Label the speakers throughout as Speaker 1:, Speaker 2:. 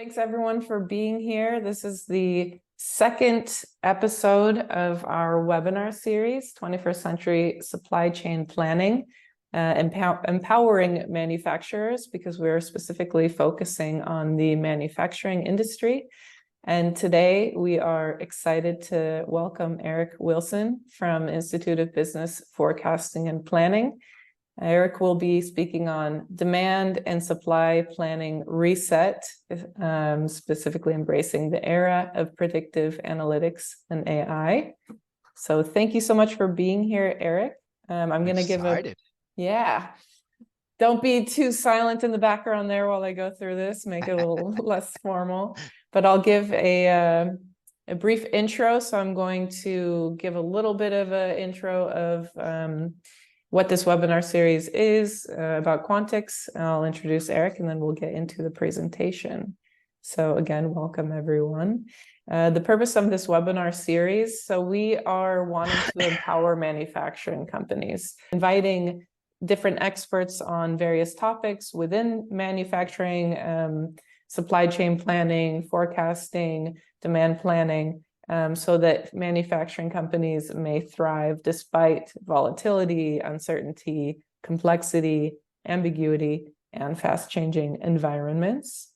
Speaker 1: Thanks everyone for being here. This is the second episode of our webinar series, 21st Century Supply Chain Planning, empowering manufacturers, because we're specifically focusing on the manufacturing industry. And today we are excited to welcome Eric Wilson from Institute of Business Forecasting and Planning. Eric will be speaking on demand and supply planning reset, specifically embracing the era of predictive analytics and AI. So thank you so much for being here, Eric. I'm going to give don't be too silent in the background there while I go through this, make it a little less formal, but I'll give a brief intro. So I'm going to give a little bit of an intro of what this webinar series is about Quantics. I'll introduce Eric and then we'll get into the presentation. So again, welcome everyone. The purpose of this webinar series, so we are wanting to empower manufacturing companies, inviting different experts on various topics within manufacturing, supply chain planning, forecasting, demand planning, so that manufacturing companies may thrive despite volatility, uncertainty, complexity, ambiguity, and fast-changing environments.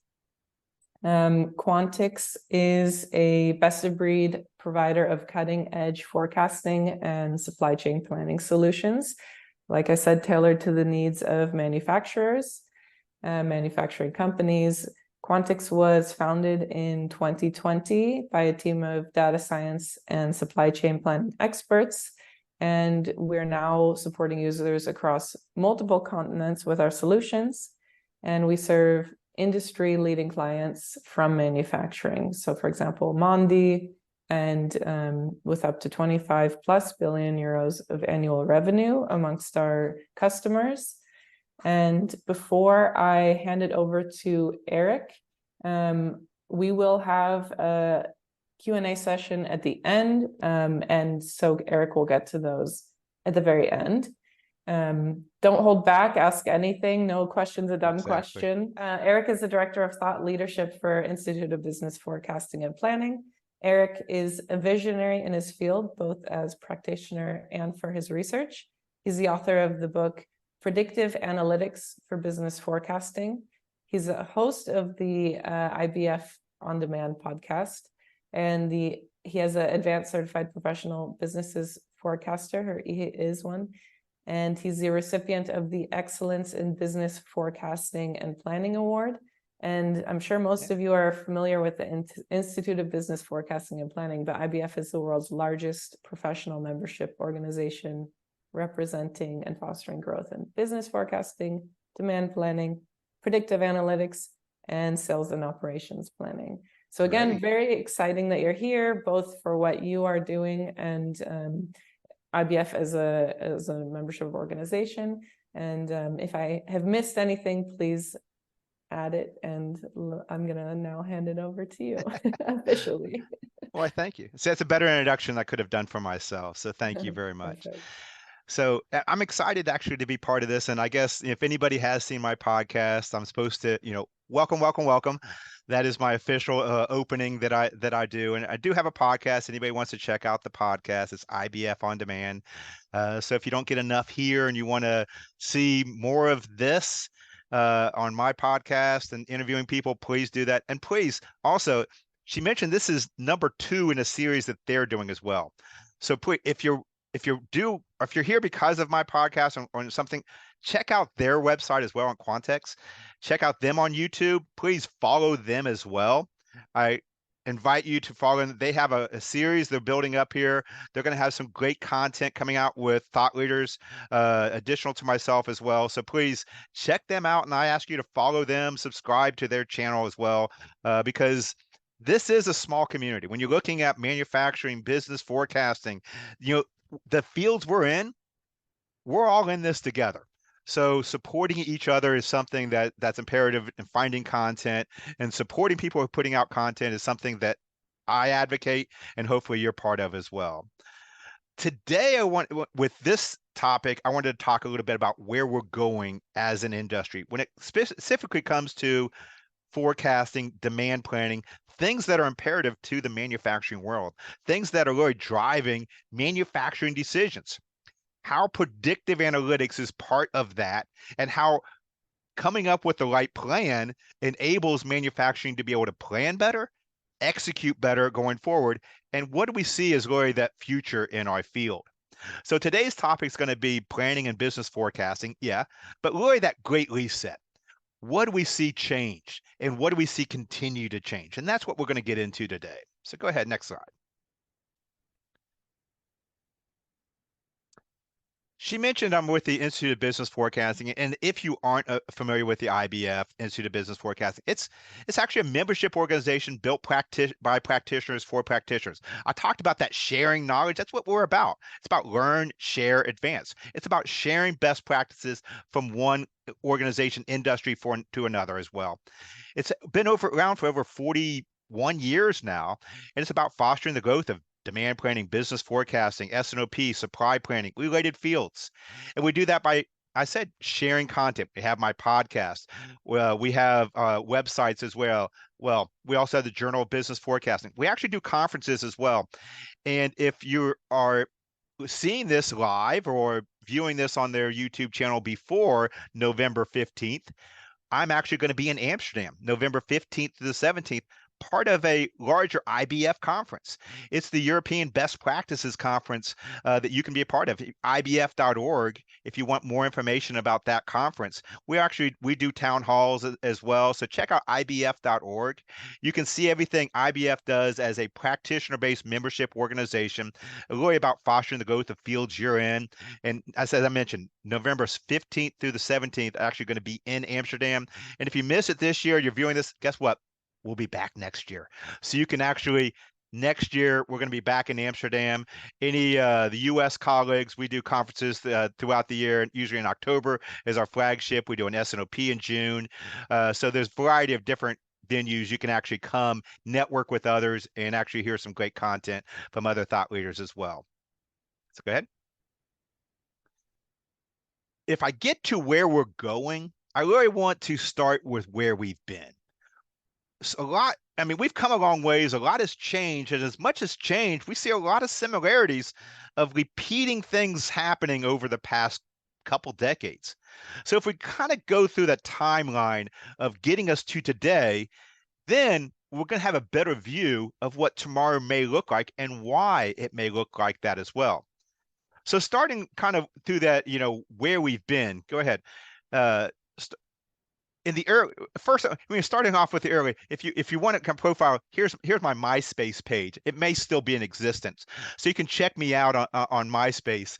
Speaker 1: Quantics is a best-of-breed provider of cutting-edge forecasting and supply chain planning solutions. Like I said, tailored to the needs of manufacturers, manufacturing companies. Quantics was founded in 2020 by a team of data science and supply chain planning experts, and we're now supporting users across multiple continents with our solutions, and we serve industry-leading clients from manufacturing. So, for example, Mondi, and with up to 25+ billion euros of annual revenue amongst our customers. And before I hand it over to Eric, we will have a Q&A session at the end, and so Eric will get to those at the very end. Don't hold back, ask anything, no question's a dumb question. Eric is the Director of Thought Leadership for Institute of Business Forecasting and Planning. Eric is a visionary in his field, both as practitioner and for his research. He's the author of the book Predictive Analytics for Business Forecasting. He's a host of the IBF On Demand podcast, and he has an Advanced Certified Professional Businesses Forecaster, or he is one, and he's the recipient of the Excellence in Business Forecasting and Planning Award. And I'm sure most of you are familiar with the Institute of Business Forecasting and Planning, but IBF is the world's largest professional membership organization representing and fostering growth in business forecasting, demand planning, predictive analytics, and sales and operations planning. So again, very exciting that you're here, both for what you are doing and IBF as a membership organization. And if I have missed anything, please add it, and I'm gonna now hand it over to you officially.
Speaker 2: Well, thank you. So that's a better introduction I could have done for myself. So thank you very much. Perfect. So I'm excited actually to be part of this. And I guess if anybody has seen my podcast, I'm supposed to, welcome. That is my official opening that I do. And I do have a podcast. Anybody wants to check out the podcast, it's IBF On Demand. So if you don't get enough here and you want to see more of this on my podcast and interviewing people, please do that. And please also, she mentioned this is number 2 in a series that they're doing as well. So please, if you're here because of my podcast or something, check out their website as well on Quantics. Check out them on YouTube. Please follow them as well. I invite you to follow them. They have a series they're building up here. They're going to have some great content coming out with thought leaders, additional to myself as well. So please check them out. And I ask you to follow them, subscribe to their channel as well, because this is a small community. When you're looking at manufacturing, business forecasting, the fields we're in, we're all in this together. So supporting each other is something that's imperative, and finding content and supporting people who are putting out content is something that I advocate, and hopefully you're part of as well. Today, with this topic, I wanted to talk a little bit about where we're going as an industry when it specifically comes to forecasting, demand planning, things that are imperative to the manufacturing world, things that are really driving manufacturing decisions. How predictive analytics is part of that, and how coming up with the right plan enables manufacturing to be able to plan better, execute better going forward. And what do we see as really that future in our field? So today's topic is going to be planning and business forecasting, yeah, but really that great reset. What do we see change, and what do we see continue to change? And that's what we're going to get into today. So go ahead, next slide. She mentioned I'm with the Institute of Business Forecasting, and if you aren't familiar with the IBF, Institute of Business Forecasting, it's actually a membership organization built by practitioners for practitioners. I talked about that sharing knowledge. That's what we're about. It's about learn, share, advance. It's about sharing best practices from one organization, industry to another as well. It's been around for over 41 years now, and it's about fostering the growth of demand planning, business forecasting, S&OP, supply planning, related fields. And we do that by, I said, sharing content. We have my podcast. Well, we have websites as well. Well, we also have the Journal of Business Forecasting. We actually do conferences as well. And if you are seeing this live or viewing this on their YouTube channel before November 15th, I'm actually going to be in Amsterdam, November 15th to the 17th, part of a larger IBF conference. It's the European Best Practices Conference that you can be a part of, ibf.org, if you want more information about that conference. We do town halls as well, so check out ibf.org. You can see everything IBF does as a practitioner-based membership organization, really about fostering the growth of fields you're in. And as I mentioned, November 15th through the 17th, actually going to be in Amsterdam. And if you miss it this year, you're viewing this, guess what? We'll be back next year. So you can actually, next year, we're going to be back in Amsterdam. The U.S. colleagues, we do conferences throughout the year. Usually in October is our flagship. We do an S&OP in June. So there's a variety of different venues you can actually come, network with others, and actually hear some great content from other thought leaders as well. So go ahead. If I get to where we're going, I really want to start with where we've been. We've come a long ways. A lot has changed, and as much as changed, we see a lot of similarities of repeating things happening over the past couple decades. So if we kind of go through that timeline of getting us to today, then we're going to have a better view of what tomorrow may look like and why it may look like that as well. So starting kind of through that, where we've been, go ahead. In the early first, starting off with the early, if you want to come profile, here's my MySpace page. It may still be in existence, so you can check me out on MySpace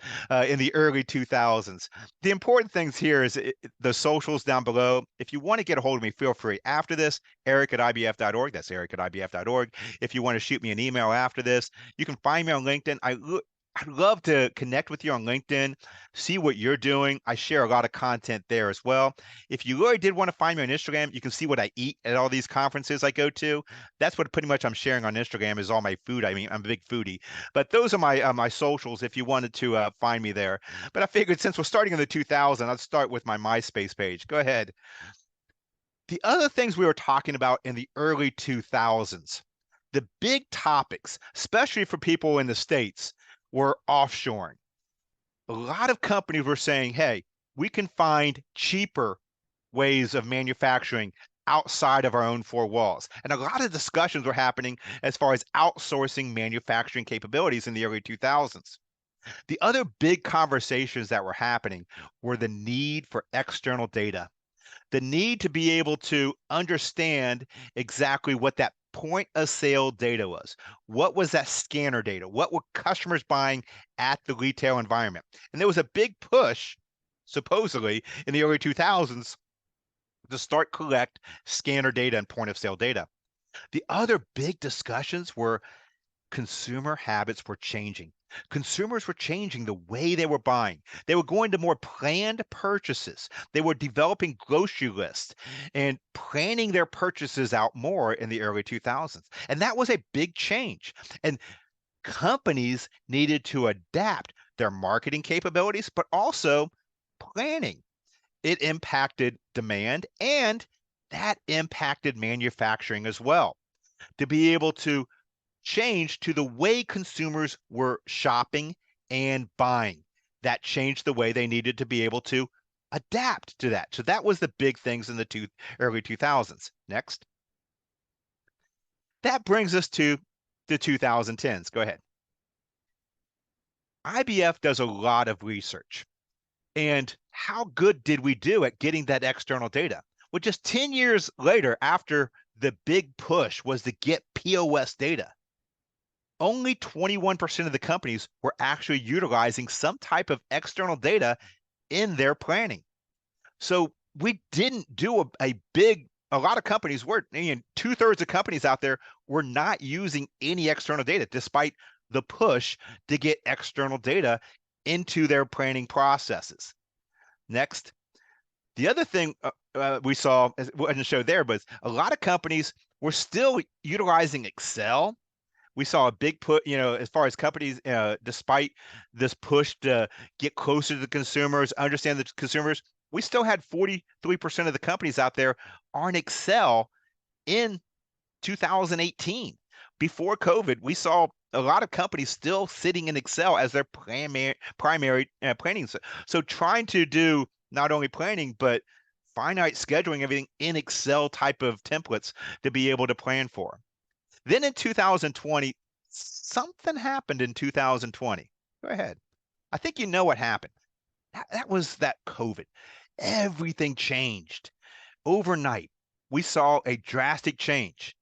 Speaker 2: in the early 2000s. The important things here is the socials down below. If you want to get a hold of me, feel free. After this, eric@ibf.org. That's eric@ibf.org. If you want to shoot me an email after this, you can find me on LinkedIn. I'd love to connect with you on LinkedIn, see what you're doing. I share a lot of content there as well. If you really did want to find me on Instagram, you can see what I eat at all these conferences I go to. That's what pretty much I'm sharing on Instagram is all my food. I'm a big foodie. But those are my socials if you wanted to find me there. But I figured since we're starting in the 2000s, I'd start with my MySpace page. Go ahead. The other things we were talking about in the early 2000s, the big topics, especially for people in the States, were offshoring. A lot of companies were saying, hey, we can find cheaper ways of manufacturing outside of our own four walls. And a lot of discussions were happening as far as outsourcing manufacturing capabilities in the early 2000s. The other big conversations that were happening were the need for external data, the need to be able to understand exactly what that point of sale data was. What was that scanner data? What were customers buying at the retail environment? And there was a big push, supposedly, in the early 2000s to start collect scanner data and point of sale data. The other big discussions were consumer habits were changing. Consumers were changing the way they were buying. They were going to more planned purchases. They were developing grocery lists and planning their purchases out more in the early 2000s. And that was a big change. And companies needed to adapt their marketing capabilities, but also planning. It impacted demand and that impacted manufacturing as well. To be able to change to the way consumers were shopping and buying. That changed the way they needed to be able to adapt to that. So that was the big things in the early 2000s. Next. That brings us to the 2010s. Go ahead. IBF does a lot of research. And how good did we do at getting that external data? Well, just 10 years later, after the big push was to get POS data, only 21% of the companies were actually utilizing some type of external data in their planning. So we didn't do a lot of companies were, 2/3 of companies out there were not using any external data, despite the push to get external data into their planning processes. Next. The other thing we saw, wasn't shown there, but a lot of companies were still utilizing Excel. We saw a big put, as far as companies, despite this push to get closer to the consumers, understand the consumers, we still had 43% of the companies out there on Excel in 2018. Before COVID, we saw a lot of companies still sitting in Excel as their primary planning. So trying to do not only planning, but finite scheduling, everything in Excel type of templates to be able to plan for. Then in 2020, something happened in 2020. Go ahead. I think you know what happened. That was that COVID. Everything changed overnight. We saw a drastic change.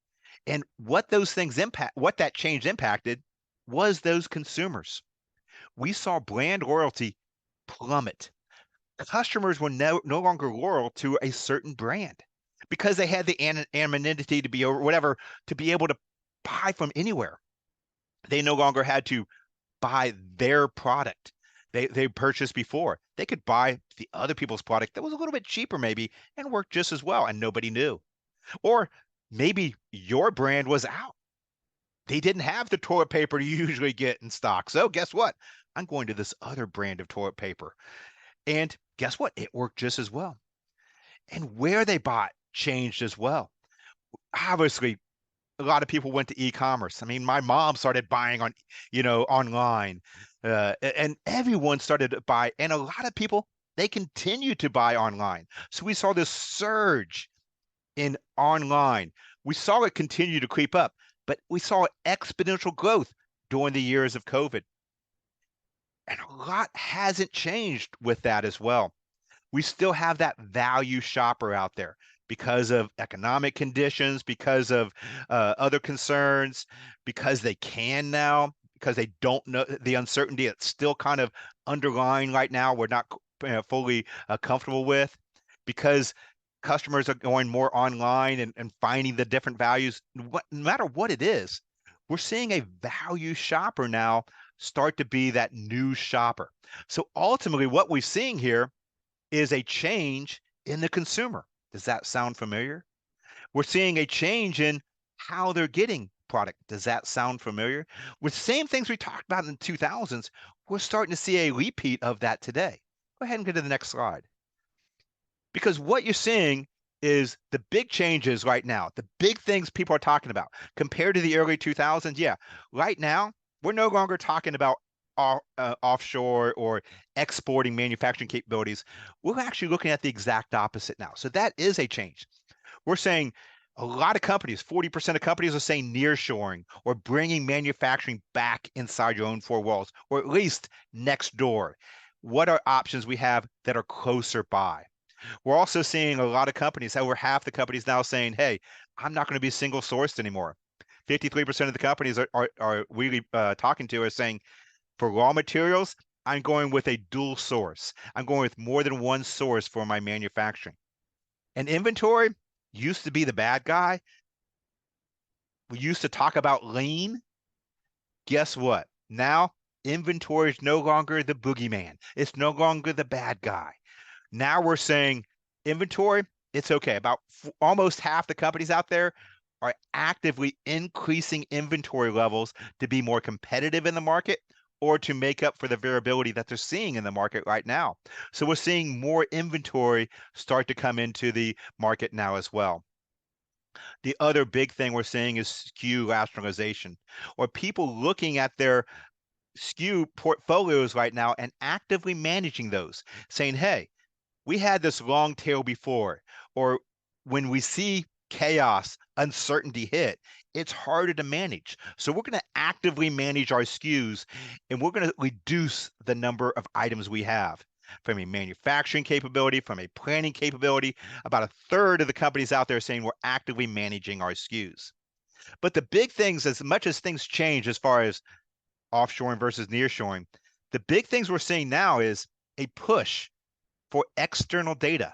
Speaker 2: And what that change impacted was those consumers. We saw brand loyalty plummet. Customers were no longer loyal to a certain brand because they had the anonymity to be, or whatever, to be able to buy from anywhere. They no longer had to buy their product they purchased before. They could buy the other people's product that was a little bit cheaper maybe and worked just as well, and nobody knew. Or maybe your brand was out. They didn't have the toilet paper you usually get in stock. So guess what? I'm going to this other brand of toilet paper. And guess what? It worked just as well. And where they bought changed as well. Obviously, a lot of people went to e-commerce. I mean, my mom started buying on, online, and everyone started to buy. And a lot of people, they continue to buy online. So we saw this surge in online. We saw it continue to creep up, but we saw exponential growth during the years of COVID. And a lot hasn't changed with that as well. We still have that value shopper out there because of economic conditions, because of other concerns, because they can now, because they don't know the uncertainty that's still kind of underlying right now, we're not fully comfortable with, because customers are going more online and finding the different values. No matter what it is, we're seeing a value shopper now start to be that new shopper. So ultimately, what we're seeing here is a change in the consumer. Does that sound familiar? We're seeing a change in how they're getting product. Does that sound familiar? With the same things we talked about in the 2000s, we're starting to see a repeat of that today. Go ahead and go to the next slide. Because what you're seeing is the big changes right now, the big things people are talking about compared to the early 2000s. Yeah, right now, we're no longer talking about offshore or exporting manufacturing capabilities. We're actually looking at the exact opposite now. So that is a change. We're saying a lot of companies, 40% of companies are saying nearshoring or bringing manufacturing back inside your own four walls, or at least next door. What are options we have that are closer by? We're also seeing a lot of companies, over half the companies now saying, hey, I'm not going to be single sourced anymore. 53% of the companies are really talking to are saying, for raw materials, I'm going with a dual source. I'm going with more than one source for my manufacturing. And inventory used to be the bad guy. We used to talk about lean. Guess what? Now, inventory is no longer the boogeyman. It's no longer the bad guy. Now we're saying inventory, it's okay. About almost half the companies out there are actively increasing inventory levels to be more competitive in the market, or to make up for the variability that they're seeing in the market right now. So we're seeing more inventory start to come into the market now as well. The other big thing we're seeing is SKU rationalization, or people looking at their SKU portfolios right now and actively managing those, saying, hey, we had this long tail before, or when we see chaos, uncertainty hit, it's harder to manage. So we're going to actively manage our SKUs, and we're going to reduce the number of items we have. From a manufacturing capability, from a planning capability, about a third of the companies out there saying we're actively managing our SKUs. But the big things, as much as things change as far as offshoring versus nearshoring, the big things we're seeing now is a push for external data.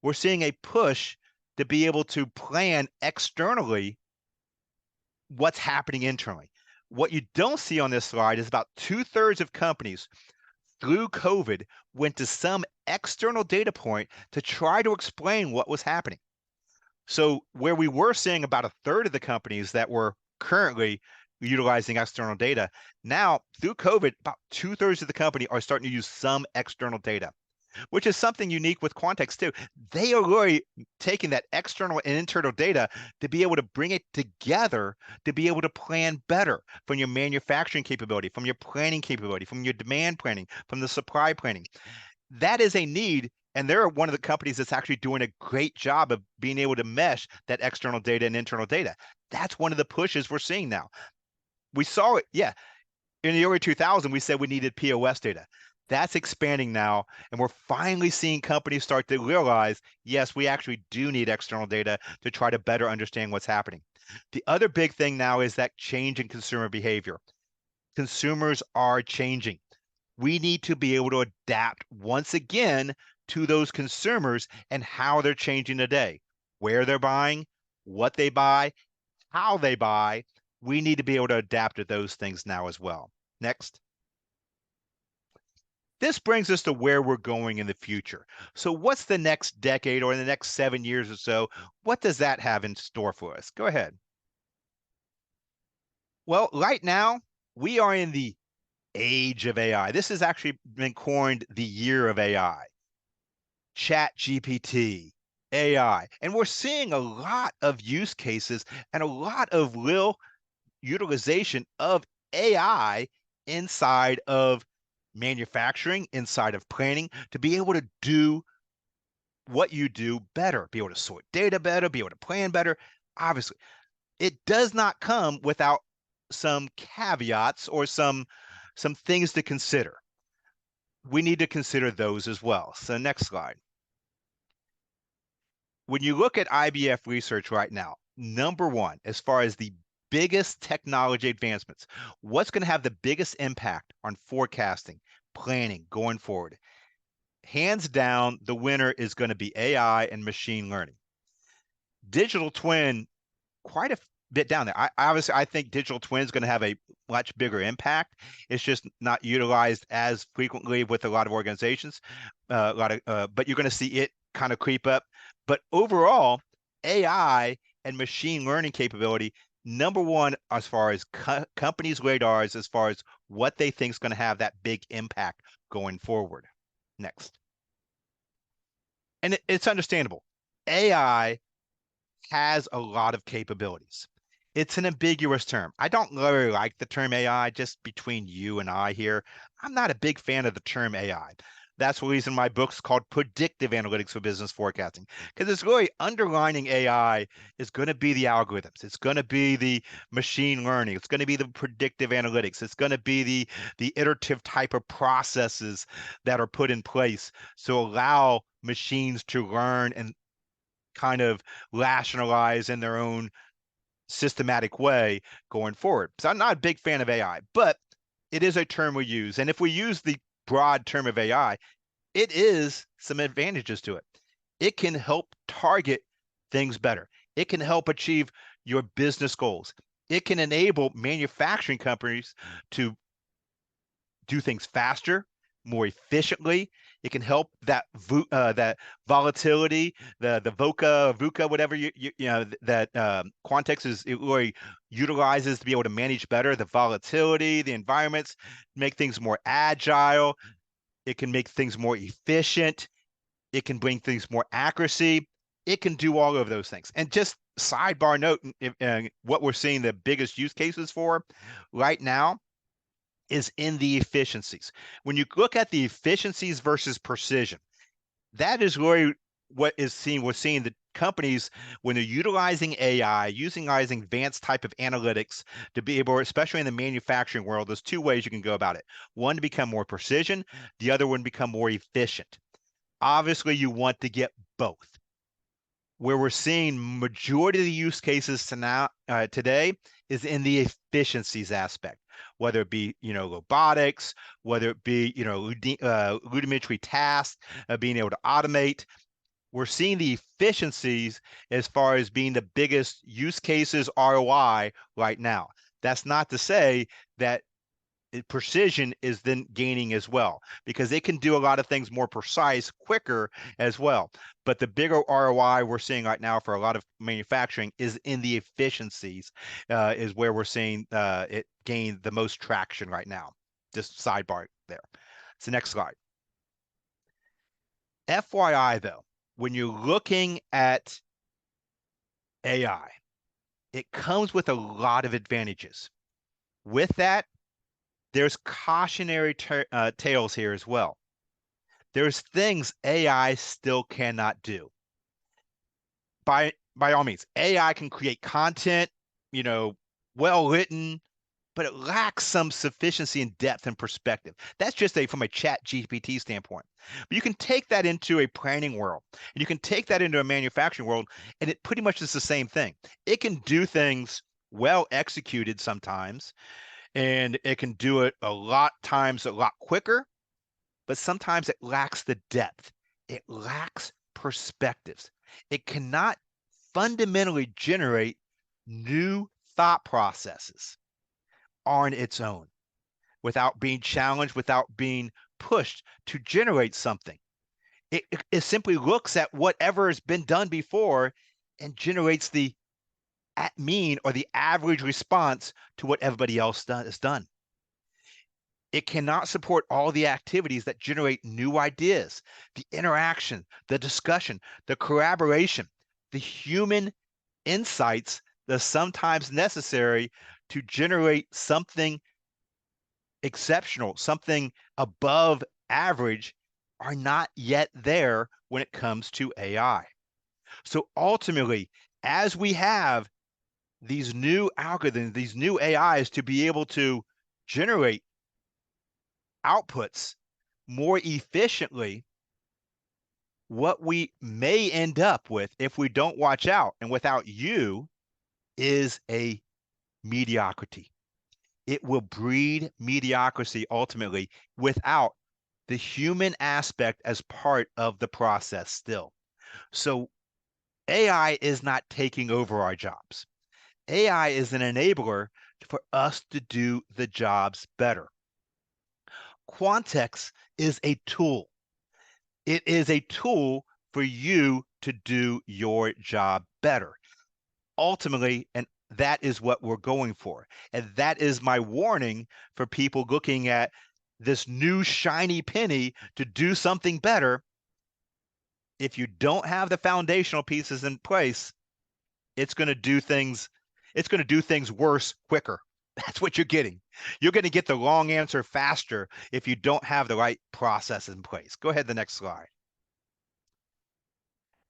Speaker 2: We're seeing a push to be able to plan externally what's happening internally. What you don't see on this slide is about 2/3 of companies through COVID went to some external data point to try to explain what was happening. So where we were seeing about a third of the companies that were currently utilizing external data, now through COVID, about 2/3 of the company are starting to use some external data, which is something unique with Quantics too. They are really taking that external and internal data to be able to bring it together to be able to plan better from your manufacturing capability, from your planning capability, from your demand planning, from the supply planning. That is a need, and they're one of the companies that's actually doing a great job of being able to mesh that external data and internal data. That's one of the pushes we're seeing now. We saw it, yeah, in the early 2000s, we said we needed POS data. That's expanding now, and we're finally seeing companies start to realize, yes, we actually do need external data to try to better understand what's happening. The other big thing now is that change in consumer behavior. Consumers are changing. We need to be able to adapt once again to those consumers and how they're changing today, where they're buying, what they buy, how they buy. We need to be able to adapt to those things now as well. Next. This brings us to where we're going in the future. So what's the next decade or the next 7 years or so? What does that have in store for us? Go ahead. Well, right now, we are in the age of AI. This has actually been coined the year of AI. Chat GPT, AI. And we're seeing a lot of use cases and a lot of real utilization of AI inside of manufacturing, inside of planning, to be able to do what you do better, be able to sort data better, be able to plan better. Obviously, it does not come without some caveats or some things to consider. We need to consider those as well. So next slide. When you look at IBF research right now, number one, as far as the biggest technology advancements, what's going to have the biggest impact on forecasting, planning going forward? Hands down, the winner is going to be AI and machine learning. Digital twin, quite a bit down there. I think digital twin is going to have a much bigger impact. It's just not utilized as frequently with a lot of organizations. But you're going to see it kind of creep up. But overall, AI and machine learning capability, number one, as far as companies' radars, as far as what they think is going to have that big impact going forward. Next. And it's understandable. AI has a lot of capabilities. It's an ambiguous term. I don't really like the term AI, just between you and I here. I'm not a big fan of the term AI. That's the reason my book's called Predictive Analytics for Business Forecasting, because it's really underlining AI is going to be the algorithms. It's going to be the machine learning. It's going to be the predictive analytics. It's going to be the iterative type of processes that are put in place to allow machines to learn and kind of rationalize in their own systematic way going forward. So I'm not a big fan of AI, but it is a term we use. And if we use the broad term of AI, it is some advantages to it. It can help target things better. It can help achieve your business goals. It can enable manufacturing companies to do things faster, more efficiently. It can help that that volatility, the VUCA, whatever that Quantics it really utilizes to be able to manage better the volatility, the environments, make things more agile. It can make things more efficient. It can bring things more accuracy. It can do all of those things. And just sidebar note, what we're seeing the biggest use cases for right now is in the efficiencies. When you look at the efficiencies versus precision, that is really what is seen. We're seeing the companies, when they're utilizing AI, utilizing advanced type of analytics to be able, especially in the manufacturing world, there's two ways you can go about it. One, to become more precision, the other one, become more efficient. Obviously, you want to get both. Where we're seeing majority of the use cases today is in the efficiencies aspect, whether it be robotics, whether it be rudimentary tasks, being able to automate. We're seeing the efficiencies as far as being the biggest use cases ROI right now. That's not to say that precision is then gaining as well, because it can do a lot of things more precise, quicker as well. But the bigger ROI we're seeing right now for a lot of manufacturing is in the efficiencies, is where we're seeing it gain the most traction right now. Just sidebar there. It's the next slide. FYI though, when you're looking at AI, it comes with a lot of advantages. With that, there's cautionary tales here as well. There's things AI still cannot do. By all means, AI can create content, well written, but it lacks some sufficiency and depth and perspective. That's just from a chat GPT standpoint. But you can take that into a planning world, and you can take that into a manufacturing world, and it pretty much is the same thing. It can do things well executed sometimes, and it can do it a lot quicker, but sometimes it lacks the depth. It lacks perspectives. It cannot fundamentally generate new thought processes on its own without being challenged, without being pushed to generate something. It simply looks at whatever has been done before and generates the mean or the average response to what everybody else has done. It cannot support all the activities that generate new ideas, the interaction, the discussion, the collaboration, the human insights that are sometimes necessary to generate something exceptional, something above average, are not yet there when it comes to AI. So ultimately, as we have these new algorithms, these new AIs to be able to generate outputs more efficiently, what we may end up with, if we don't watch out and without you, is a mediocrity. It will breed mediocrity ultimately without the human aspect as part of the process still. So AI is not taking over our jobs. AI is an enabler for us to do the jobs better. Quantics is a tool. It is a tool for you to do your job better. Ultimately, and that is what we're going for. And that is my warning for people looking at this new shiny penny to do something better. If you don't have the foundational pieces in place, it's going to do things worse quicker. That's what you're getting. You're going to get the wrong answer faster if you don't have the right process in place. Go ahead, the next slide.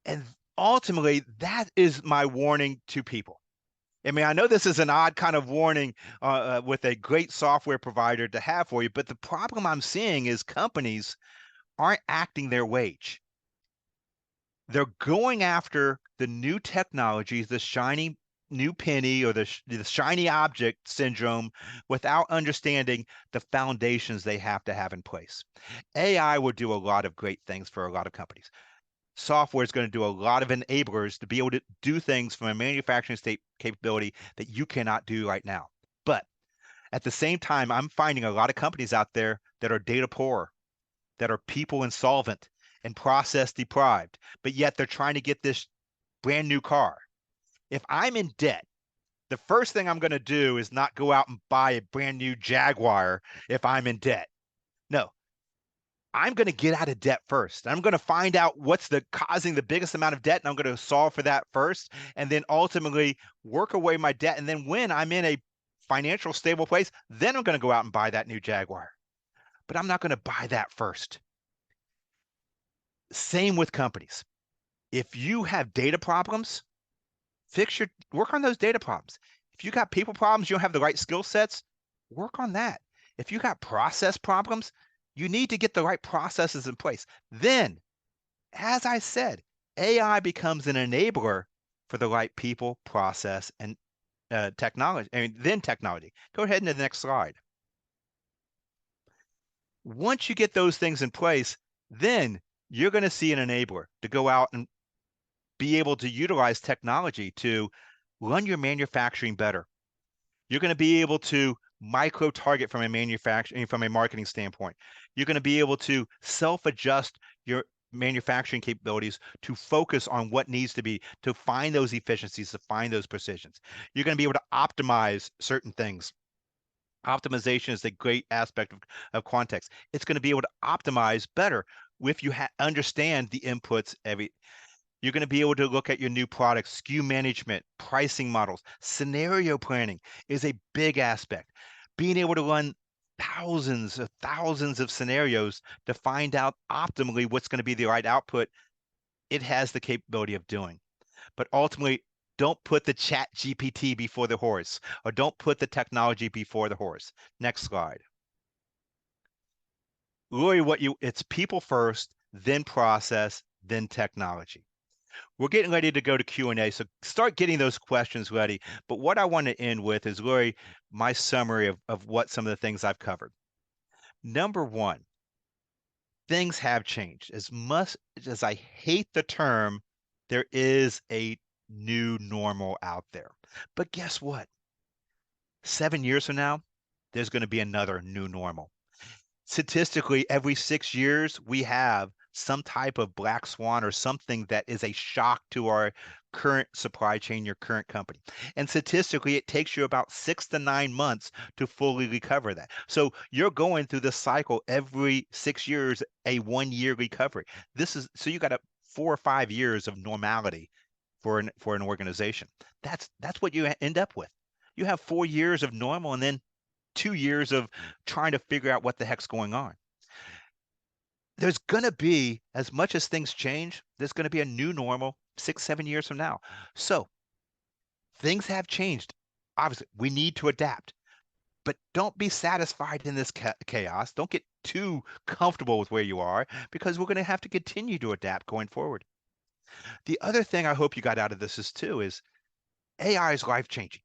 Speaker 2: And ultimately, that is my warning to people. I mean, I know this is an odd kind of warning with a great software provider to have for you, but the problem I'm seeing is companies aren't acting their wage. They're going after the new technologies, the shiny new penny or the shiny object syndrome, without understanding the foundations they have to have in place. AI will do a lot of great things for a lot of companies. Software is going to do a lot of enablers to be able to do things from a manufacturing state capability that you cannot do right now. But at the same time, I'm finding a lot of companies out there that are data poor. that are people insolvent and process deprived, but yet they're trying to get this brand new car. If I'm in debt, the first thing I'm going to do is not go out and buy a brand new Jaguar if I'm in debt. No, I'm going to get out of debt first. I'm going to find out what's causing the biggest amount of debt, and I'm going to solve for that first, and then ultimately work away my debt. And then when I'm in a financial stable place, then I'm going to go out and buy that new Jaguar. But I'm not going to buy that first. Same with companies. If you have data problems, work on those data problems. If you got people problems, you don't have the right skill sets, work on that. If you got process problems, you need to get the right processes in place. Then, as I said, AI becomes an enabler for the right people, process, and technology. Then technology. Go ahead into the next slide. Once you get those things in place, then you're going to see an enabler to go out and be able to utilize technology to run your manufacturing better. You're going to be able to micro target from a marketing standpoint. You're going to be able to self-adjust your manufacturing capabilities to focus on what needs to be, to find those efficiencies, to find those precisions. You're going to be able to optimize certain things. Optimization is a great aspect of Quantics. It's going to be able to optimize better if you understand the inputs You're going to be able to look at your new products, SKU management, pricing models, scenario planning is a big aspect. Being able to run thousands of scenarios to find out optimally what's going to be the right output, it has the capability of doing. But ultimately, don't put the chat GPT before the horse, or don't put the technology before the horse. Next slide. Really it's people first, then process, then technology. We're getting ready to go to Q&A, so start getting those questions ready. But what I want to end with is really my summary of what some of the things I've covered. Number one, things have changed. As much as I hate the term, there is a new normal out there. But guess what? 7 years from now, there's going to be another new normal. Statistically, every 6 years, we have some type of black swan or something that is a shock to our current supply chain, your current company. And statistically, it takes you about 6 to 9 months to fully recover that. So you're going through this cycle every 6 years, a 1-year recovery. So you got 4 or 5 years of normality for an organization. That's what you end up with. You have 4 years of normal and then 2 years of trying to figure out what the heck's going on. There's going to be, as much as things change, there's going to be a new normal 6, 7 years from now. So things have changed. Obviously, we need to adapt, but don't be satisfied in this chaos. Don't get too comfortable with where you are, because we're going to have to continue to adapt going forward. The other thing I hope you got out of this is AI is life-changing.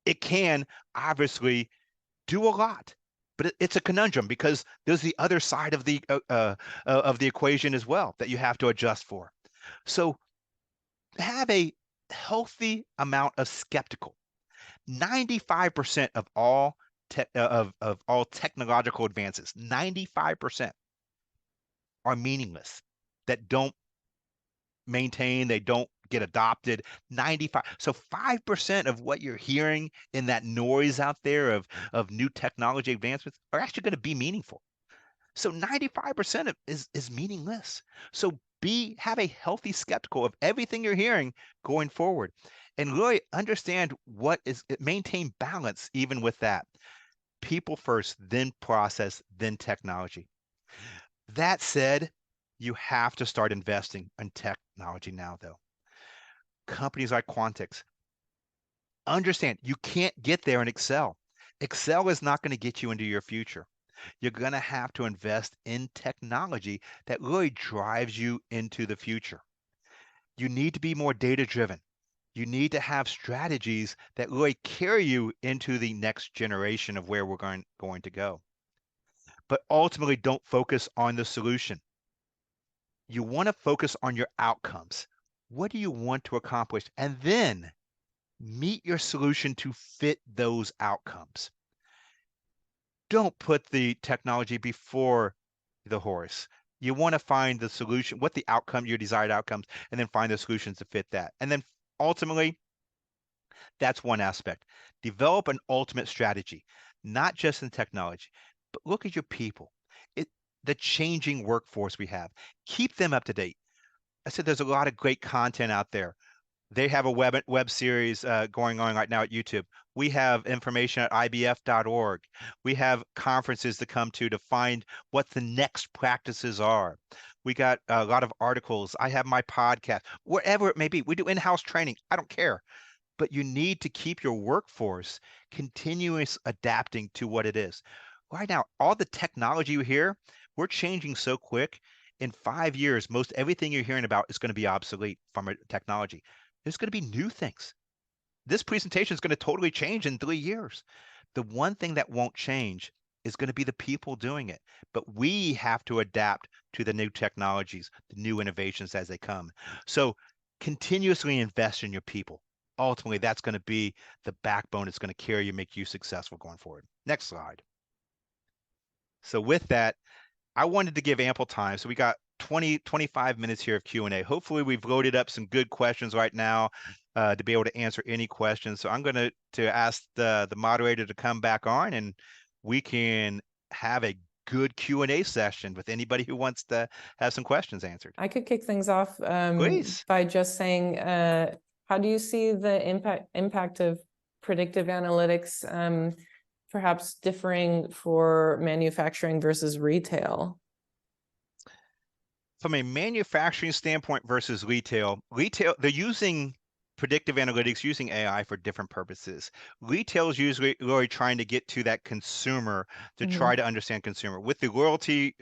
Speaker 2: It can obviously do a lot, but it's a conundrum because there's the other side of the equation as well that you have to adjust for. So have a healthy amount of skeptical. 95% of all of all technological advances, 95% are meaningless, that don't maintain, they don't get adopted. 95. So 5% of what you're hearing in that noise out there of new technology advancements are actually going to be meaningful. So 95% is meaningless. So have a healthy skeptical of everything you're hearing going forward, and really understand maintain balance even with that. People first, then process, then technology. That said, you have to start investing in technology now, though. Companies like Quantics, understand you can't get there in Excel. Excel is not going to get you into your future. You're going to have to invest in technology that really drives you into the future. You need to be more data-driven. You need to have strategies that really carry you into the next generation of where we're going to go. But ultimately, don't focus on the solution. You want to focus on your outcomes. What do you want to accomplish? And then meet your solution to fit those outcomes. don't put the technology before the horse. You want to find the solution, what the outcome, your desired outcomes, and then find the solutions to fit that. And then ultimately, that's one aspect. Develop an ultimate strategy, not just in technology, but look at your people. It, the changing workforce we have. Keep them up to date. I said there's a lot of great content out there. They have a web series going on right now at YouTube. We have information at IBF.org. We have conferences to come to find what the next practices are. We got a lot of articles. I have my podcast, wherever it may be. We do in-house training. I don't care. But you need to keep your workforce continuous adapting to what it is. Right now, all the technology you hear, we're changing so quick. In 5 years, most everything you're hearing about is going to be obsolete from a technology. There's going to be new things. This presentation is going to totally change in 3 years. The one thing that won't change is going to be the people doing it. But we have to adapt to the new technologies, the new innovations as they come. So continuously invest in your people. Ultimately, that's going to be the backbone that's going to carry you, make you successful going forward. Next slide. So with that, I wanted to give ample time. So we got 25 minutes here of Q&A. Hopefully we've loaded up some good questions right now to be able to answer any questions. So I'm going to ask the moderator to come back on, and we can have a good Q&A session with anybody who wants to have some questions answered.
Speaker 1: I could kick things off
Speaker 2: Please.
Speaker 1: by just saying, how do you see the impact of predictive analytics perhaps differing for manufacturing versus retail?
Speaker 2: From a manufacturing standpoint versus retail, they're using predictive analytics, using AI for different purposes. Retail is usually really trying to get to that consumer to try to understand consumer. With the loyalty,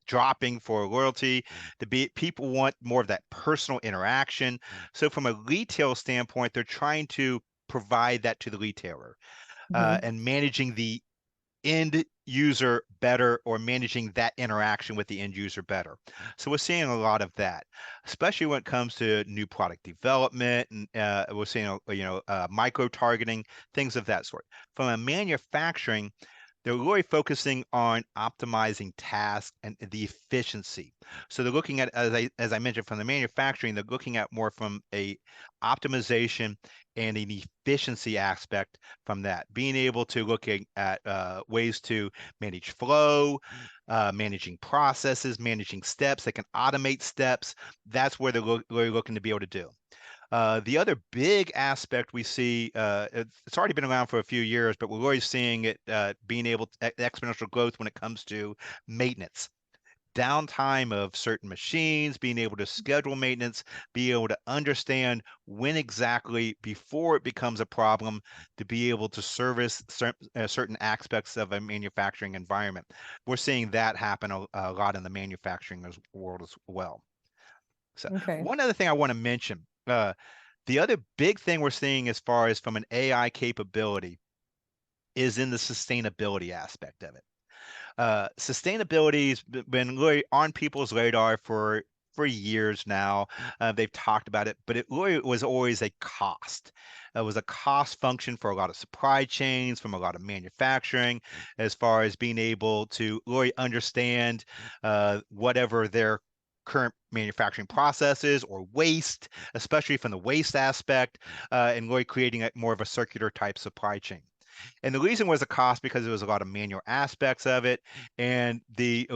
Speaker 2: dropping for loyalty, people want more of that personal interaction. So from a retail standpoint, they're trying to provide that to the retailer and managing the end user better, or managing that interaction with the end user better. So we're seeing a lot of that, especially when it comes to new product development, and we're seeing micro targeting, things of that sort. From a manufacturing, they're really focusing on optimizing tasks and the efficiency. So they're looking at, as I mentioned, from the manufacturing, they're looking at more from a optimization and an efficiency aspect from that. Being able to looking at ways to manage flow, managing processes, managing steps. They can automate steps. That's where they're really looking to be able to do. The other big aspect we see, it's already been around for a few years, but we're already seeing it being able to exponential growth when it comes to maintenance. Downtime of certain machines, being able to schedule maintenance, be able to understand when exactly before it becomes a problem, to be able to service certain aspects of a manufacturing environment. We're seeing that happen a lot in the manufacturing world as well. So one other thing I want to mention, the other big thing we're seeing as far as from an AI capability is in the sustainability aspect of it. Sustainability has been really on people's radar for years now. They've talked about it, but it really was always a cost. It was a cost function for a lot of supply chains, from a lot of manufacturing, as far as being able to really understand whatever their current manufacturing processes or waste, especially from the waste aspect, and really creating more of a circular type supply chain. And the reason was the cost, because there was a lot of manual aspects of it, and the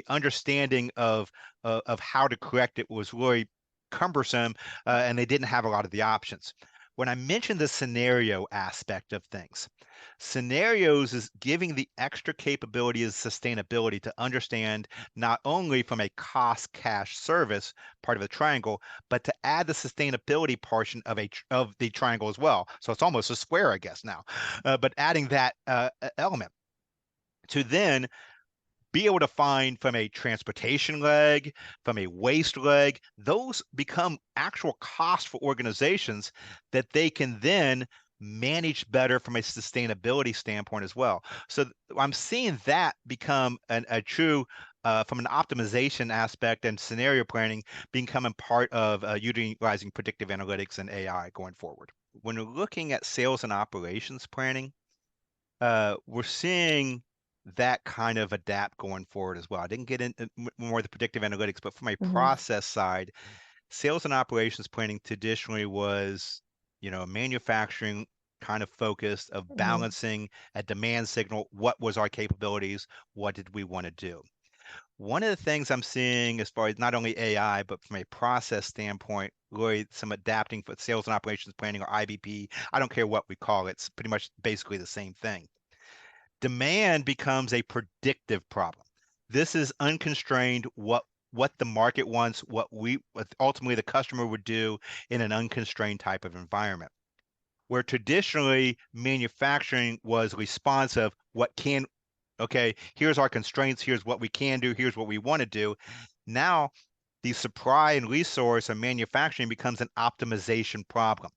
Speaker 2: understanding of how to correct it was really cumbersome, and they didn't have a lot of the options. When I mentioned the scenario aspect of things, scenarios is giving the extra capability of sustainability to understand not only from a cost cash service part of the triangle, but to add the sustainability portion of the triangle as well. So it's almost a square, I guess now, but adding that element to then be able to find from a transportation leg, from a waste leg, those become actual costs for organizations that they can then manage better from a sustainability standpoint as well. So I'm seeing that become a true, from an optimization aspect and scenario planning, becoming part of utilizing predictive analytics and AI going forward. When we're looking at sales and operations planning, we're seeing that kind of adapt going forward as well. I didn't get into more of the predictive analytics, but from a
Speaker 1: Mhm.
Speaker 2: process side, sales and operations planning traditionally was, manufacturing kind of focused of
Speaker 1: Mhm.
Speaker 2: balancing a demand signal. What was our capabilities? What did we want to do? One of the things I'm seeing as far as not only AI, but from a process standpoint, really some adapting for sales and operations planning or IBP. I don't care what we call it. It's pretty much basically the same thing. Demand becomes a predictive problem. This is unconstrained what the market wants, what ultimately the customer would do in an unconstrained type of environment. Where traditionally manufacturing was responsive, okay, here's our constraints, here's what we can do, here's what we want to do. Now the supply and resource of manufacturing becomes an optimization problem.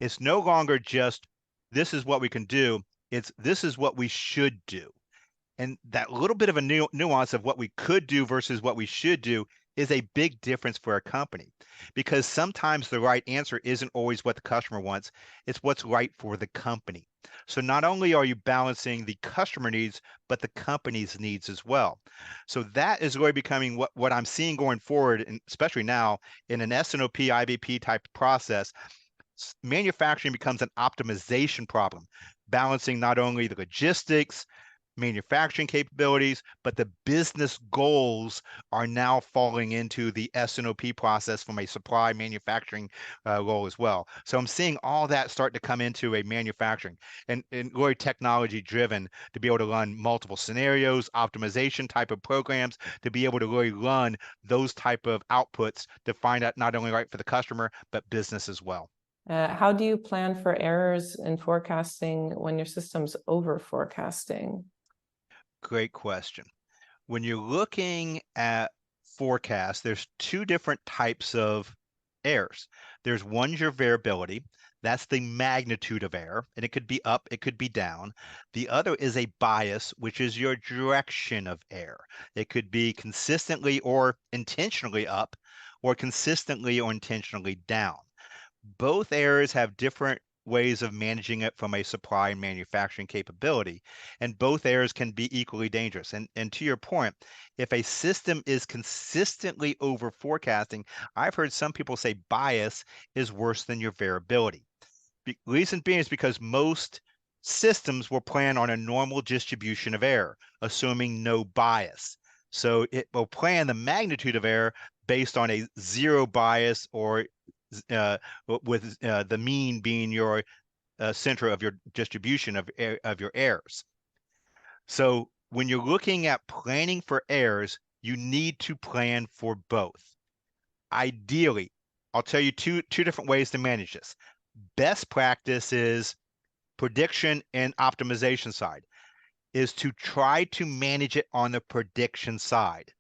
Speaker 2: It's no longer just this is what we can do, it's this is what we should do. And that little bit of a nuance of what we could do versus what we should do is a big difference for a company, because sometimes the right answer isn't always what the customer wants, it's what's right for the company. So not only are you balancing the customer needs, but the company's needs as well. So that is really becoming what I'm seeing going forward, and especially now in an SNOP IBP type process. Manufacturing becomes an optimization problem, balancing not only the logistics, manufacturing capabilities, but the business goals are now falling into the SNOP process from a supply manufacturing role as well. So I'm seeing all that start to come into a manufacturing and really technology driven to be able to run multiple scenarios, optimization type of programs, to be able to really run those type of outputs to find out not only right for the customer, but business as well.
Speaker 1: How do you plan for errors in forecasting when your system's over forecasting?
Speaker 2: Great question. When you're looking at forecasts, there's two different types of errors. There's one's your variability. That's the magnitude of error, and it could be up, it could be down. The other is a bias, which is your direction of error. It could be consistently or intentionally up, or consistently or intentionally down. Both errors have different ways of managing it from a supply and manufacturing capability, and both errors can be equally dangerous. And to your point, if a system is consistently over forecasting, I've heard some people say bias is worse than your variability. Reason being is because most systems will plan on a normal distribution of error, assuming no bias. So it will plan the magnitude of error based on a zero bias, or uh, with the mean being your center of your distribution of your errors. So when you're looking at planning for errors, you need to plan for both. Ideally, I'll tell you two different ways to manage this. Best practice is prediction and optimization side, is to try to manage it on the prediction side.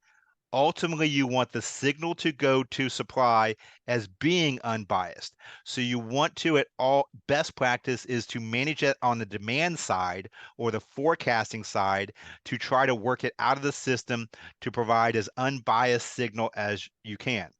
Speaker 2: Ultimately, you want the signal to go to supply as being unbiased. So you want to, at all, best practice is to manage it on the demand side or the forecasting side, to try to work it out of the system to provide as unbiased signal as you can.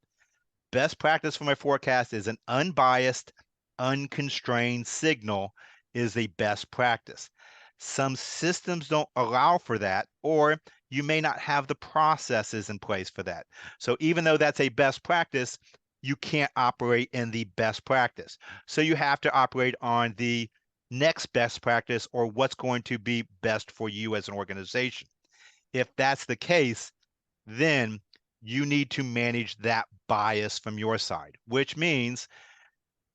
Speaker 2: Best practice for my forecast is an unbiased, unconstrained signal is the best practice. Some systems don't allow for that, or you may not have the processes in place for that. So even though that's a best practice, you can't operate in the best practice. So you have to operate on the next best practice, or what's going to be best for you as an organization. If that's the case, then you need to manage that bias from your side, which means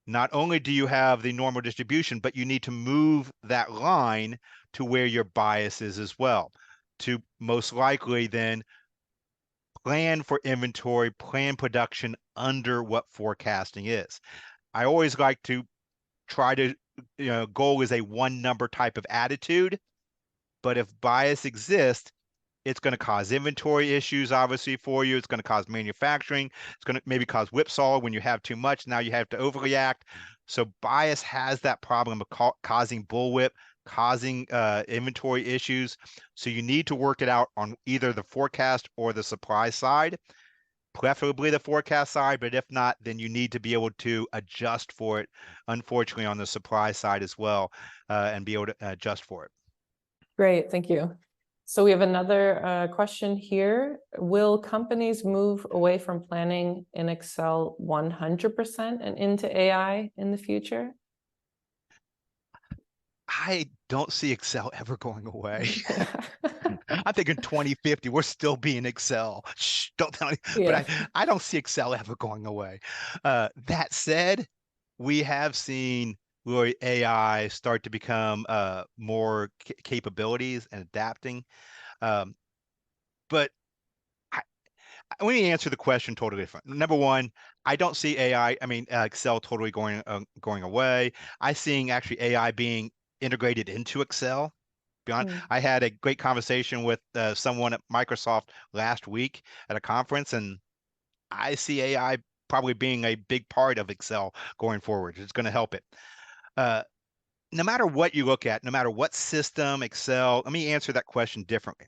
Speaker 2: not only do you have the normal distribution, but you need to move that line to where your bias is as well, to most likely then plan for inventory, plan production under what forecasting is. I always like to try to, goal is a one number type of attitude, but if bias exists, it's going to cause inventory issues, obviously, for you. It's going to cause manufacturing. It's going to maybe cause whipsaw when you have too much. Now you have to overreact. So bias has that problem of causing bullwhip, causing inventory issues. So you need to work it out on either the forecast or the supply side, preferably the forecast side. But if not, then you need to be able to adjust for it, unfortunately, on the supply side as well, and be able to adjust for it.
Speaker 1: Great, thank you. So we have another question here. Will companies move away from planning in Excel 100% and into AI in the future?
Speaker 2: I don't see Excel ever going away.
Speaker 1: Yeah.
Speaker 2: I'm thinking 2050, we're still being Excel. Shh, don't tell me.
Speaker 1: Yeah.
Speaker 2: But I don't see Excel ever going away. That said, we have seen really AI start to become more capabilities and adapting. Um, but let me answer the question totally different. Number one, I don't see AI, Excel totally going away. I seeing actually AI being integrated into Excel.
Speaker 1: Mm.
Speaker 2: I had a great conversation with someone at Microsoft last week at a conference, and I see AI probably being a big part of Excel going forward. It's going to help it. Uh, no matter what you look at, no matter what system, Excel, let me answer that question differently.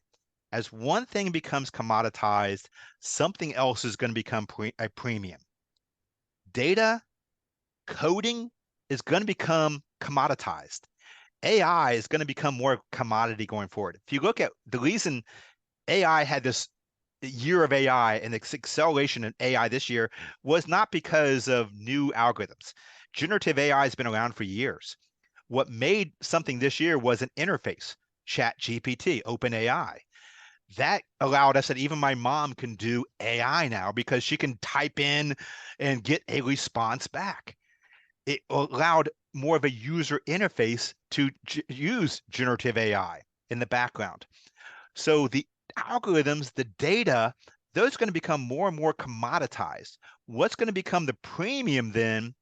Speaker 2: As one thing becomes commoditized, something else is going to become a premium. Data, coding is going to become commoditized. AI is going to become more commodity going forward. If you look at the reason AI had this year of AI and the acceleration in AI this year was not because of new algorithms. Generative AI has been around for years. What made something this year was an interface, Chat GPT, OpenAI. That allowed us that even my mom can do AI now because she can type in and get a response back. It allowed more of a user interface to use generative AI in the background. So the algorithms, the data, those are going to become more and more commoditized. What's going to become the premium then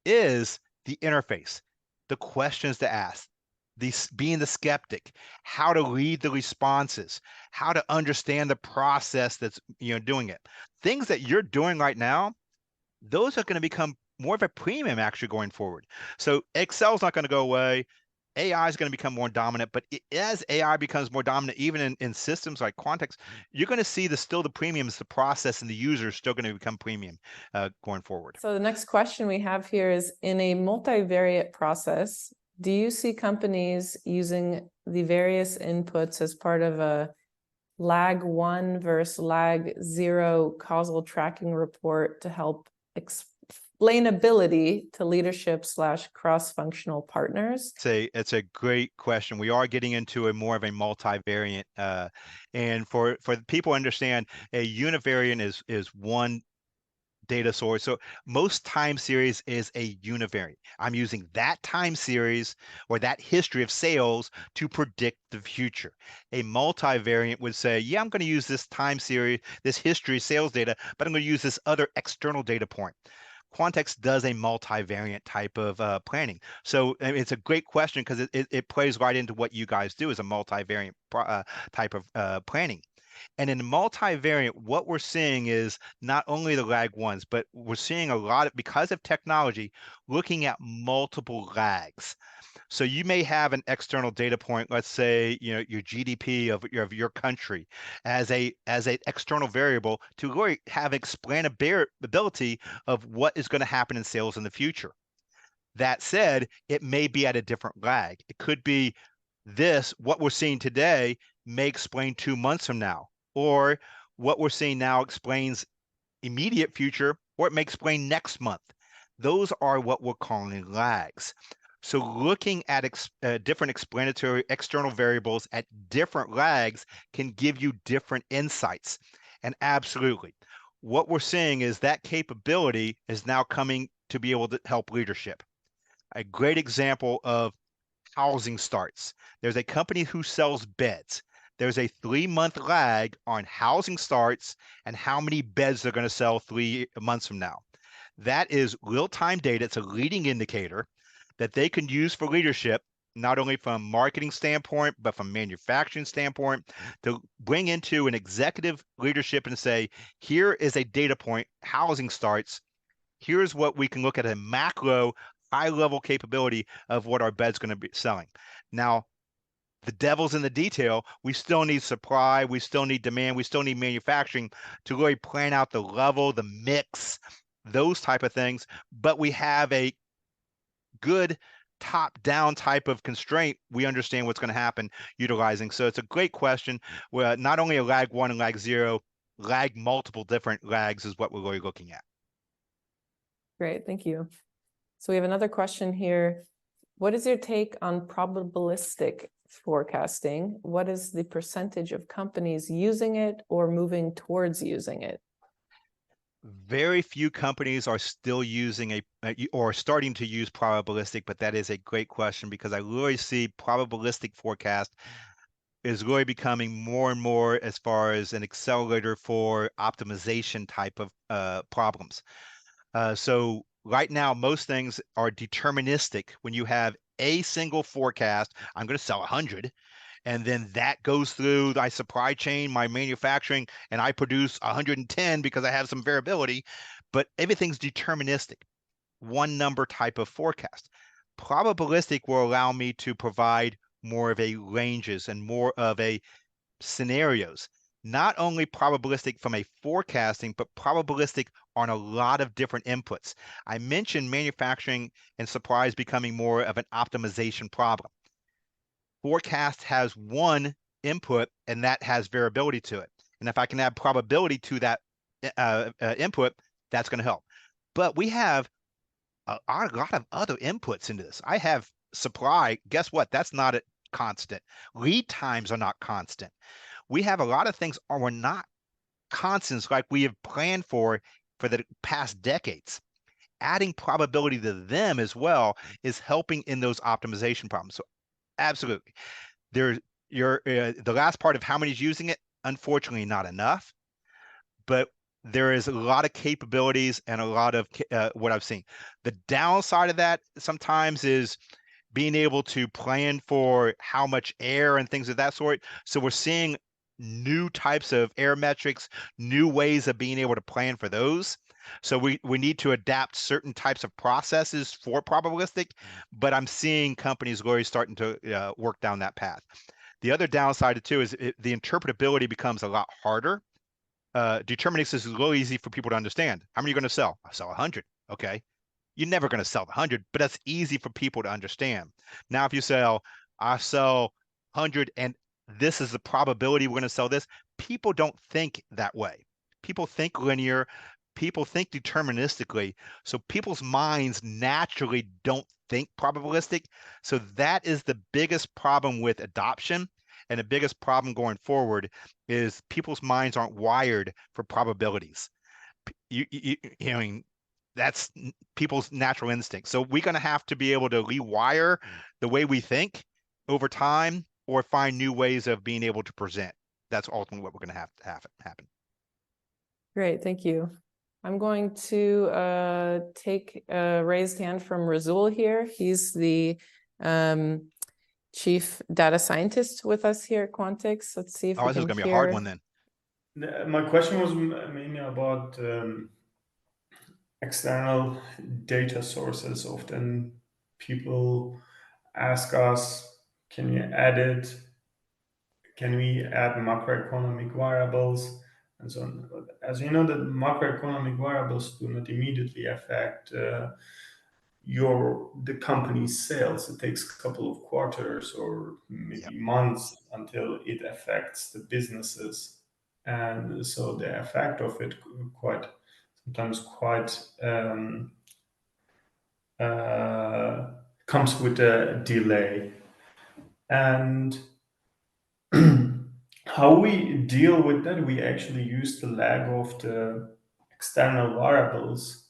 Speaker 2: is the interface, the questions to ask, being the skeptic, how to read the responses, how to understand the process that's doing it. Things that you're doing right now, those are going to become more of a premium actually going forward. So Excel's not going to go away. AI is going to become more dominant, but as AI becomes more dominant, even in systems like Quantics, you're going to see still the premiums, the process and the user is still going to become premium going forward.
Speaker 1: So the next question we have here is, in a multivariate process, do you see companies using the various inputs as part of a lag 1 versus lag 0 causal tracking report to help explainability to leadership / cross-functional partners?
Speaker 2: It's a great question. We are getting into a more of a multivariant, and for the people to understand, a univariate is one data source. So most time series is a univariate. I'm using that time series or that history of sales to predict the future. A multivariate would say, yeah, I'm going to use this time series, this history of sales data, but I'm going to use this other external data point. Quantex does a multivariant type of planning. So it's a great question because it plays right into what you guys do as a multivariant type of planning. And in multivariant, what we're seeing is not only the lag ones, but we're seeing a lot of, because of technology, looking at multiple lags. So you may have an external data point, let's say, your GDP of your country as a external variable to really have explainability of what is going to happen in sales in the future. That said, it may be at a different lag. It could be what we're seeing today may explain 2 months from now, or what we're seeing now explains immediate future, or it may explain next month. Those are what we're calling lags. So looking at different explanatory external variables at different lags can give you different insights. And absolutely, what we're seeing is that capability is now coming to be able to help leadership. A great example of housing starts. There's a company who sells beds. There's a 3-month lag on housing starts and how many beds they're going to sell 3 months from now. That is real-time data. It's a leading indicator that they can use for leadership, not only from a marketing standpoint, but from manufacturing standpoint, to bring into an executive leadership and say, here is a data point, housing starts. Here's what we can look at a macro high level capability of what our bed's going to be selling. Now, the devil's in the detail. We still need supply, we still need demand, we still need manufacturing to really plan out the level, the mix, those type of things. But we have a good top-down type of constraint, we understand what's going to happen utilizing. So it's a great question. Where not only a lag 1 and lag 0, lag multiple different lags is what we're really looking at.
Speaker 1: Great, thank you. So we have another question here. What is your take on probabilistic forecasting? What is the percentage of companies using it or moving towards using it?
Speaker 2: Very few companies are still using or starting to use probabilistic, but that is a great question because I really see probabilistic forecast is really becoming more and more as far as an accelerator for optimization type of problems. So right now, most things are deterministic. When you have a single forecast, I'm going to sell 100, and then that goes through my supply chain, my manufacturing, and I produce 110 because I have some variability, but everything's deterministic, one number type of forecast. Probabilistic will allow me to provide more of a ranges and more of a scenarios, not only probabilistic from a forecasting, but probabilistic on a lot of different inputs. I mentioned manufacturing and supplies becoming more of an optimization problem. Forecast has one input and that has variability to it. And if I can add probability to that input, that's going to help. But we have a lot of other inputs into this. I have supply. Guess what? That's not a constant. Lead times are not constant. We have a lot of things are not constants like we have planned for the past decades. Adding probability to them as well is helping in those optimization problems. So absolutely. The last part of how many is using it, unfortunately not enough, but there is a lot of capabilities and a lot of what I've seen. The downside of that sometimes is being able to plan for how much air and things of that sort. So we're seeing new types of air metrics, new ways of being able to plan for those. So we need to adapt certain types of processes for probabilistic, but I'm seeing companies really starting to work down that path. The other downside too is the interpretability becomes a lot harder. Deterministic is really easy for people to understand. How many are you going to sell? I sell 100. Okay. You're never going to sell the 100, but that's easy for people to understand. Now, if you I sell 100 and this is the probability we're going to sell this, people don't think that way. People think linear, people think deterministically. So people's minds naturally don't think probabilistic. So that is the biggest problem with adoption. And the biggest problem going forward is people's minds aren't wired for probabilities. I mean, that's people's natural instinct. So we're going to have to be able to rewire the way we think over time or find new ways of being able to present. That's ultimately what we're going to have happen.
Speaker 1: Great, thank you. I'm going to take a raised hand from Razul here. He's the chief data scientist with us here at Quantics. Let's see if we
Speaker 2: this is
Speaker 1: can
Speaker 2: going to be
Speaker 1: hear.
Speaker 2: a hard one then.
Speaker 3: My question was mainly about external data sources. Often people ask us, can you add it? Can we add macroeconomic variables and so on? As you know, the macroeconomic variables do not immediately affect the company's sales. It takes a couple of quarters or maybe months until it affects the businesses, and so the effect of it sometimes quite comes with a delay. And how we deal with that, we actually use the lag of the external variables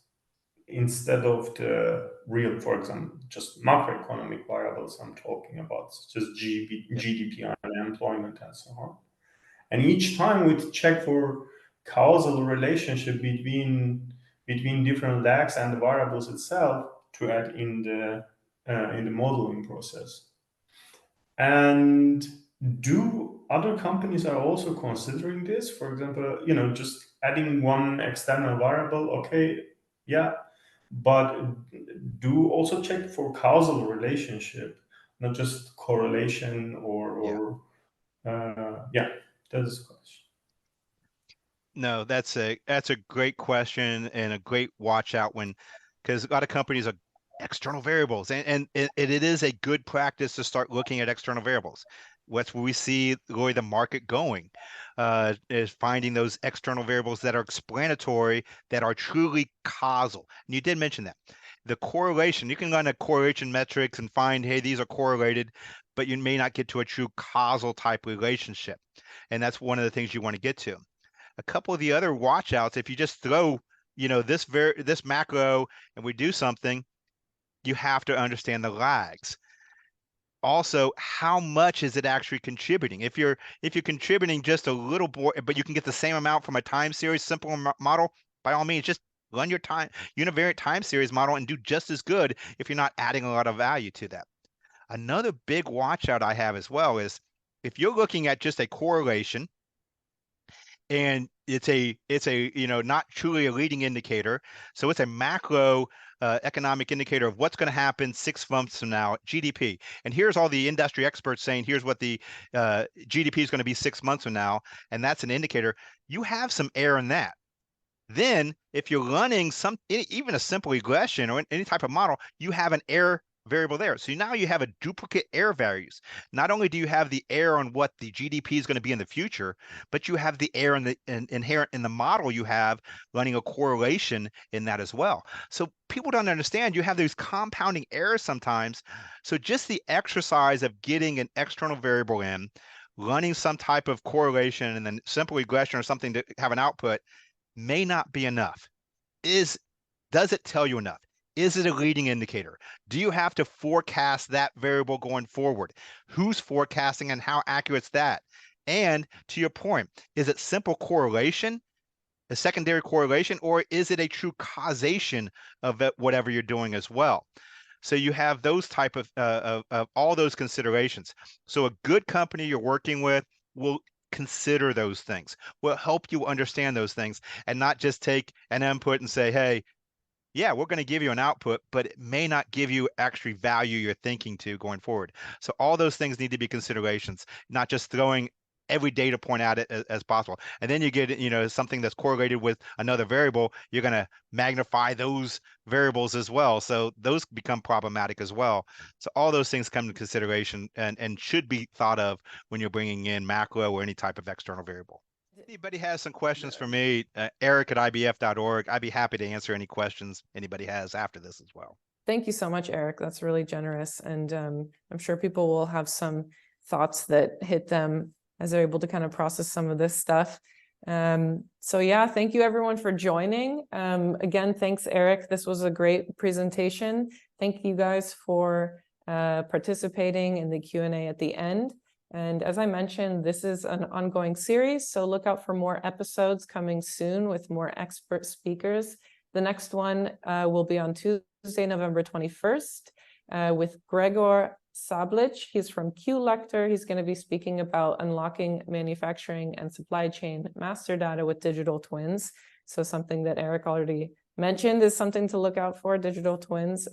Speaker 3: instead of the real, for example, just macroeconomic variables I'm talking about, such as GDP, unemployment, and so on. And each time we check for causal relationship between different lags and the variables itself to add in the modeling process. And do other companies are also considering this? For example, just adding one external variable, okay, yeah, but do also check for causal relationship, not just correlation or that is the question.
Speaker 2: No, that's a great question and a great watch out because a lot of companies are external variables. And it is a good practice to start looking at external variables. What's where we see really the market going, is finding those external variables that are explanatory, that are truly causal. And you did mention that. The correlation, you can run a correlation metrics and find, hey, these are correlated, but you may not get to a true causal type relationship. And that's one of the things you want to get to. A couple of the other watch outs, if you just throw, this macro and we do something, you have to understand the lags. Also, how much is it actually contributing? If you're contributing just a little more, but you can get the same amount from a time series simple model, by all means, just run your univariate time series model and do just as good if you're not adding a lot of value to that. Another big watch out I have as well is if you're looking at just a correlation, and it's a not truly a leading indicator, so it's a macro economic indicator of what's going to happen 6 months from now, GDP. And here's all the industry experts saying here's what the GDP is going to be 6 months from now, and that's an indicator. You have some error in that. Then if you're running even a simple regression or any type of model, you have an error variable there. So now you have a duplicate error values. Not only do you have the error on what the GDP is going to be in the future, but you have the error inherent in the model you have running a correlation in that as well. So people don't understand you have these compounding errors sometimes. So just the exercise of getting an external variable in, running some type of correlation and then simple regression or something to have an output may not be enough. Does it tell you enough? Is it a leading indicator? Do you have to forecast that variable going forward? Who's forecasting and how accurate is that? And to your point, is it simple correlation, a secondary correlation, or is it a true causation of whatever you're doing as well? So you have those type of all those considerations. So a good company you're working with will consider those things, will help you understand those things, and not just take an input and say, hey, yeah, we're going to give you an output, but it may not give you actually value you're thinking to going forward. So all those things need to be considerations, not just throwing every data point at it as possible. And then you get, something that's correlated with another variable, you're going to magnify those variables as well. So those become problematic as well. So all those things come into consideration and should be thought of when you're bringing in macro or any type of external variable. Anybody has some questions for me, Eric@ibf.org. I'd be happy to answer any questions anybody has after this as well.
Speaker 1: Thank you so much, Eric. That's really generous. And I'm sure people will have some thoughts that hit them as they're able to kind of process some of this stuff. So yeah, thank you everyone for joining. Again, thanks, Eric. This was a great presentation. Thank you guys for participating in the Q&A at the end. And as I mentioned, this is an ongoing series, so look out for more episodes coming soon with more expert speakers. The next one will be on Tuesday, November 21st, with Gregor Sablich. He's from Q-Lector. He's going to be speaking about unlocking manufacturing and supply chain master data with digital twins. So something that Eric already mentioned is something to look out for, digital twins.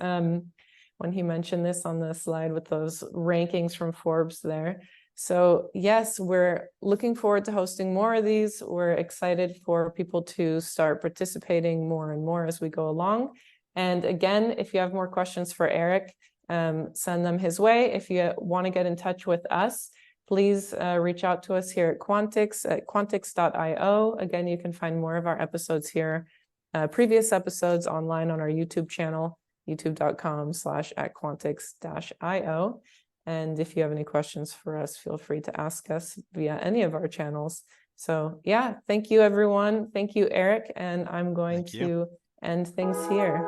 Speaker 1: When he mentioned this on the slide with those rankings from Forbes there. So yes, we're looking forward to hosting more of these. We're excited for people to start participating more and more as we go along. And again, if you have more questions for Eric, send them his way. If you want to get in touch with us, please reach out to us here at Quantics at Quantics.io. Again, you can find more of our episodes here, previous episodes online on our YouTube channel, youtube.com/@Quantics-io. And if you have any questions for us, feel free to ask us via any of our channels. So yeah, thank you, everyone. Thank you, Eric. And I'm going to end things here.